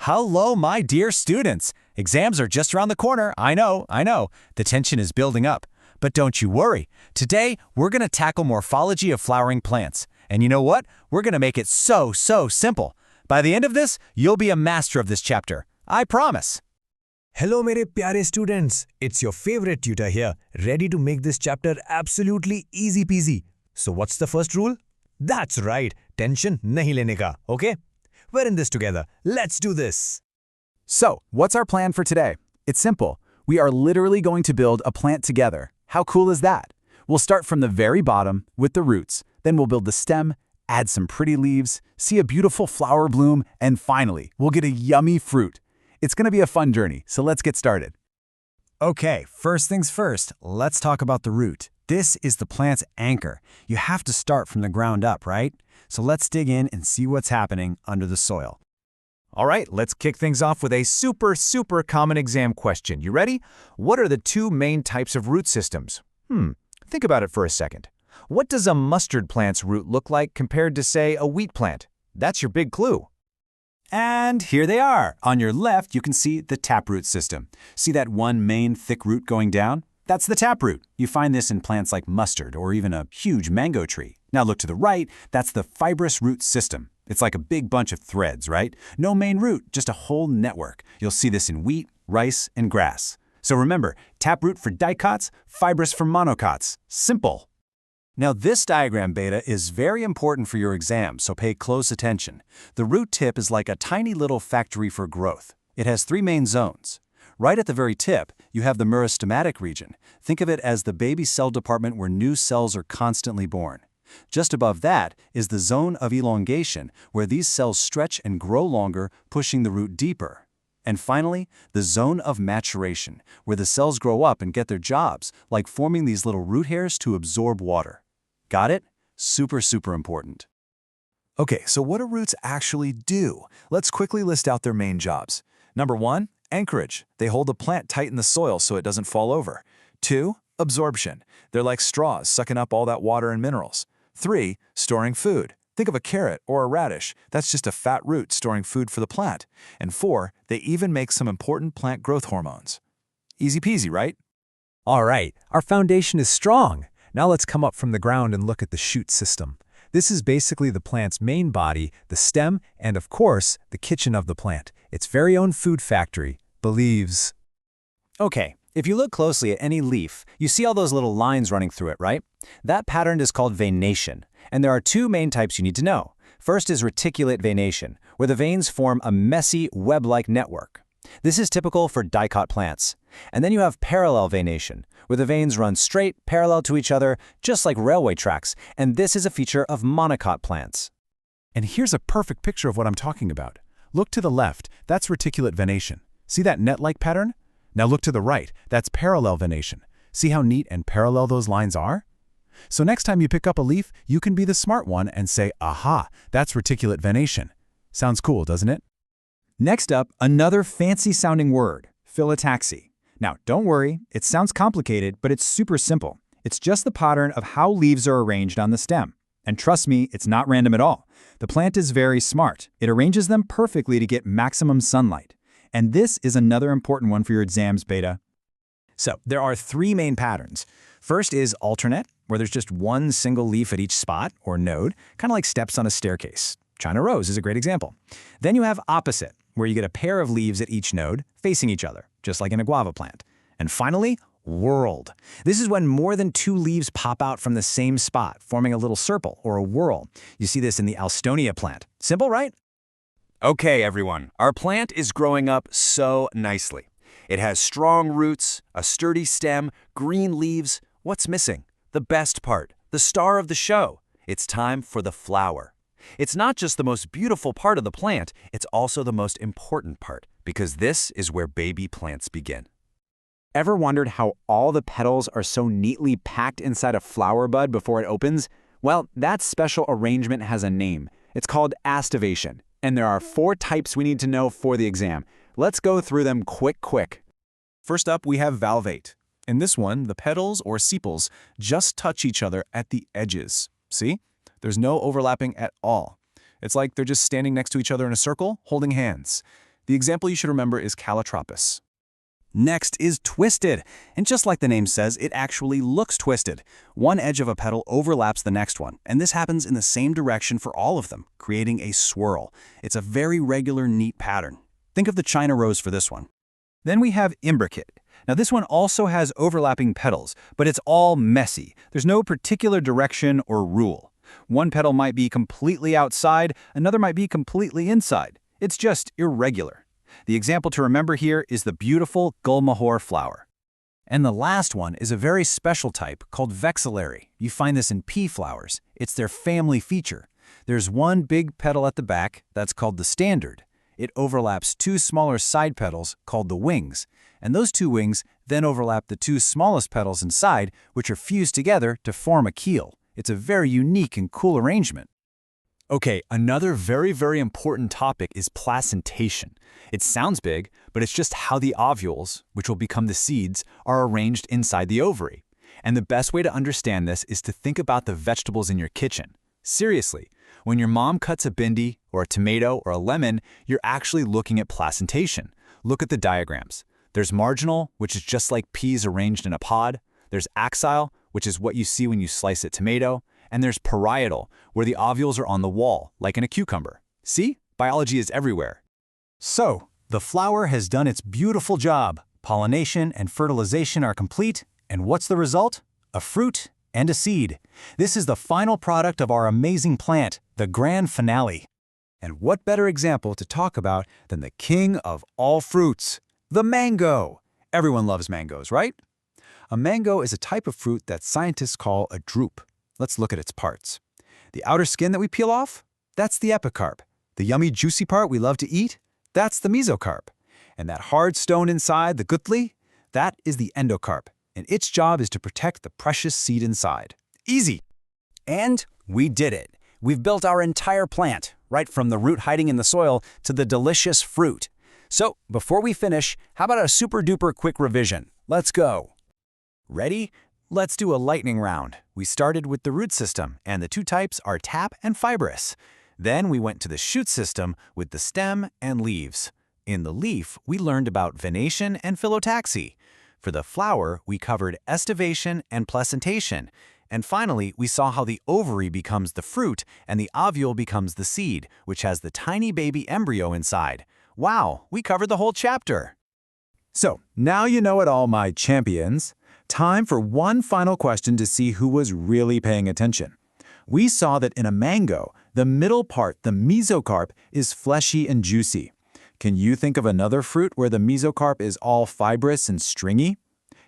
Hello, my dear students. Exams are just around the corner. I know. The tension is building up. But don't you worry. Today, we're going to tackle morphology of flowering plants. And you know what? We're going to make it so simple. By the end of this, you'll be a master of this chapter. I promise. Hello मेरे प्यारे students, it's your favorite tutor here, ready to make this chapter absolutely easy peasy. So what's the first rule? That's right, tension nahi lene ka, okay? We're in this together. Let's do this. So, what's our plan for today? It's simple. We are literally going to build a plant together. How cool is that? We'll start from the very bottom with the roots. Then we'll build the stem, add some pretty leaves, see a beautiful flower bloom, and finally, we'll get a yummy fruit. It's going to be a fun journey, so let's get started. Okay, first things first, let's talk about the root. This is the plant's anchor. You have to start from the ground up, right? So let's dig in and see what's happening under the soil. All right, let's kick things off with a super common exam question. You ready? What are the two main types of root systems? Think about it for a second. What does a mustard plant's root look like compared to, say, a wheat plant? That's your big clue. And here they are. On your left, you can see the taproot system. See that one main thick root going down? That's the taproot. You find this in plants like mustard or even a huge mango tree. Now look to the right, that's the fibrous root system. It's like a big bunch of threads, right? No main root, just a whole network. You'll see this in wheat, rice, and grass. So remember, taproot for dicots, fibrous for monocots. Simple. Now this diagram, Beta, is very important for your exam, so pay close attention. The root tip is like a tiny little factory for growth. It has three main zones. Right at the very tip, you have the meristematic region. Think of it as the baby cell department where new cells are constantly born. Just above that is the zone of elongation, where these cells stretch and grow longer, pushing the root deeper. And finally, the zone of maturation, where the cells grow up and get their jobs, like forming these little root hairs to absorb water. Got it? Super important. Okay, so what do roots actually do? Let's quickly list out their main jobs. Number 1, anchorage. They hold the plant tight in the soil so it doesn't fall over. 2, absorption. They're like straws, sucking up all that water and minerals. 3, storing food. Think of a carrot or a radish. That's just a fat root storing food for the plant. And 4, they even make some important plant growth hormones. Easy peasy, right? All right, our foundation is strong. Now let's come up from the ground and look at the shoot system. This is basically the plant's main body, the stem, and of course, the kitchen of the plant. Its very own food factory, the leaves. Okay, if you look closely at any leaf, you see all those little lines running through it, right? That pattern is called venation, and there are two main types you need to know. First is reticulate venation, where the veins form a messy, web-like network. This is typical for dicot plants. And then you have parallel venation, where the veins run straight, parallel to each other, just like railway tracks, and this is a feature of monocot plants. And here's a perfect picture of what I'm talking about. Look to the left, that's reticulate venation. See that net-like pattern? Now look to the right, that's parallel venation. See how neat and parallel those lines are? So next time you pick up a leaf, you can be the smart one and say, aha, that's reticulate venation. Sounds cool, doesn't it? Next up, another fancy-sounding word, Phyllotaxy. Now, don't worry, it sounds complicated, but it's super simple. It's just the pattern of how leaves are arranged on the stem. And trust me, it's not random at all. The plant is very smart. It arranges them perfectly to get maximum sunlight. And this is another important one for your exams, Beta. So, there are three main patterns. First is alternate, where there's just one single leaf at each spot, or node, kind of like steps on a staircase. China rose is a great example. Then you have opposite, where you get a pair of leaves at each node, facing each other, just like in a guava plant. And finally, whorled. This is when more than two leaves pop out from the same spot, forming a little circle or a whorl. You see this in the Alstonia plant. Simple, right? Okay, everyone, our plant is growing up so nicely. It has strong roots, a sturdy stem, green leaves. What's missing? The best part, the star of the show. It's time for the flower. It's not just the most beautiful part of the plant, it's also the most important part, because this is where baby plants begin. Ever wondered how all the petals are so neatly packed inside a flower bud before it opens? Well, that special arrangement has a name. It's called Aestivation, and there are 4 types we need to know for the exam. Let's go through them quick. First up, we have valvate. In this one, the petals or sepals just touch each other at the edges. See? There's no overlapping at all. It's like they're just standing next to each other in a circle, holding hands. The example you should remember is calotropis. Next is twisted, and just like the name says, it actually looks twisted. One edge of a petal overlaps the next one, and this happens in the same direction for all of them, creating a swirl. It's a very regular, neat pattern. Think of the China rose for this one. Then we have imbricate. Now this one also has overlapping petals, but it's all messy. There's no particular direction or rule. One petal might be completely outside, another might be completely inside. It's just irregular. The example to remember here is the beautiful gulmohar flower. And the last one is a very special type called vexillary. You find this in pea flowers. It's their family feature. There's one big petal at the back that's called the standard. It overlaps two smaller side petals called the wings, and those two wings then overlap the two smallest petals inside, which are fused together to form a keel. It's a very unique and cool arrangement. Okay, another very important topic is placentation. It sounds big, but it's just how the ovules, which will become the seeds, are arranged inside the ovary. And the best way to understand this is to think about the vegetables in your kitchen. Seriously, when your mom cuts a bindi, or a tomato, or a lemon, you're actually looking at placentation. Look at the diagrams. There's marginal, which is just like peas arranged in a pod. There's axile, which is what you see when you slice a tomato. And there's parietal, where the ovules are on the wall, like in a cucumber. See? Biology is everywhere. So, the flower has done its beautiful job. Pollination and fertilization are complete, and what's the result? A fruit and a seed. This is the final product of our amazing plant, the grand finale. And what better example to talk about than the king of all fruits, the mango. Everyone loves mangoes, right? A mango is a type of fruit that scientists call a drupe. Let's look at its parts. The outer skin that we peel off, that's the epicarp. The yummy juicy part we love to eat, that's the mesocarp. And that hard stone inside, the gutli, that is the endocarp. And its job is to protect the precious seed inside. Easy! And we did it. We've built our entire plant, right from the root hiding in the soil to the delicious fruit. So, before we finish, how about a super-duper quick revision? Let's go! Ready? Let's do a lightning round. We started with the root system, and the two types are tap and fibrous. Then we went to the shoot system with the stem and leaves. In the leaf, we learned about venation and phyllotaxy. For the flower, we covered aestivation and placentation. And finally, we saw how the ovary becomes the fruit and the ovule becomes the seed, which has the tiny baby embryo inside. Wow, we covered the whole chapter! So, now you know it all, my champions. Time for one final question to see who was really paying attention. We saw that in a mango, the middle part, the mesocarp, is fleshy and juicy. Can you think of another fruit where the mesocarp is all fibrous and stringy?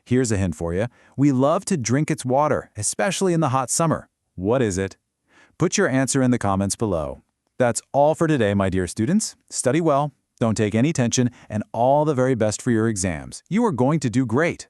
Here's a hint for you. We love to drink its water, especially in the hot summer. What is it? Put your answer in the comments below. That's all for today, my dear students. Study well, don't take any tension, and all the very best for your exams. You are going to do great.